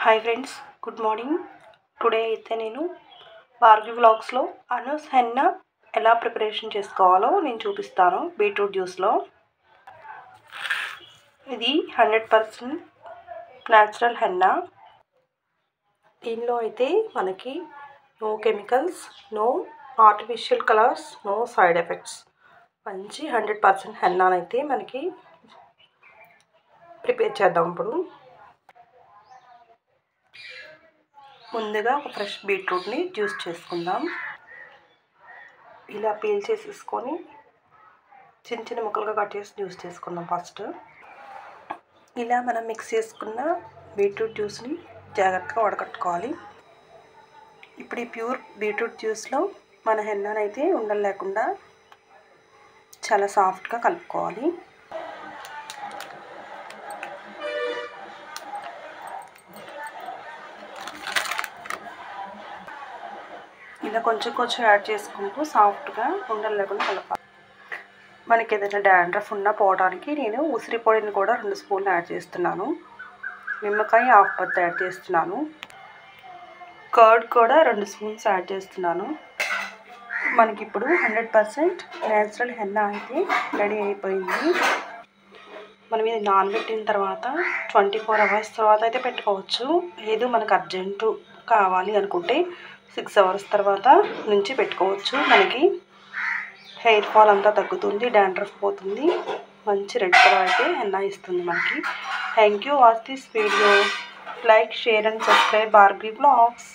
Hi friends, good morning. Today అయితే నేను Bhargavi వ్లాగ్స్లో Anu's henna ఎలా ప్రిపరేషన్ చేసుకోవాలో నేను చూపిస్తాను. బీట్రూట్ జ్యూస్లో ఇది 100% న్యాచురల్ హెన్నా. దీనిలో అయితే మనకి no chemicals, no artificial colours, no side effects. మంచి 100% హెన్నానైతే మనకి ప్రిపేర్ చేద్దాం. ఇప్పుడు ముందుగా ఒక ఫ్రెష్ బీట్రూట్ని జ్యూస్ చేసుకుందాం. ఇలా పీల్ చేసేసుకొని చిన్న చిన్న ముక్కలుగా కట్ చేసి జ్యూస్ చేసుకుందాం. ఫస్ట్ ఇలా మనం మిక్స్ చేసుకున్న బీట్రూట్ జ్యూస్ని జాగ్రత్తగా వడకట్టుకోవాలి. ఇప్పుడు ఈ ప్యూర్ బీట్రూట్ జ్యూస్లో మన హెన్నానైతే ఉండలు లేకుండా చాలా సాఫ్ట్గా కలుపుకోవాలి. ఇలా కొంచెం కొంచెం యాడ్ చేసుకుంటూ సాఫ్ట్గా ఉండలు లేకుండా కలపాలి. మనకి ఏదైనా డాండ్రఫ్ ఉన్నా పోవడానికి నేను ఉసిరి పొడిని కూడా 2 స్పూన్లు యాడ్ చేస్తున్నాను. నిమ్మకాయ హాఫ్ పత్తి యాడ్ చేస్తున్నాను. కర్డ్ కూడా 2 స్పూన్స్ యాడ్ చేస్తున్నాను. మనకి ఇప్పుడు 100% న్యాచురల్ హెన్నా అయితే రెడీ అయిపోయింది. మనం ఇది నానబెట్టిన తర్వాత 24 అవర్స్ తర్వాత అయితే పెట్టుకోవచ్చు. లేదు మనకు అర్జెంటు కావాలి అనుకుంటే 6 అవర్స్ తర్వాత నుంచి పెట్టుకోవచ్చు. మనకి హెయిర్ ఫాల్ అంతా తగ్గుతుంది, డాండ్రఫ్ పోతుంది, మంచి రెడ్ కలర్ అయితే హెన్నా ఇస్తుంది మనకి. Thank you watch this video. Like, share and subscribe Bhargavi vlogs.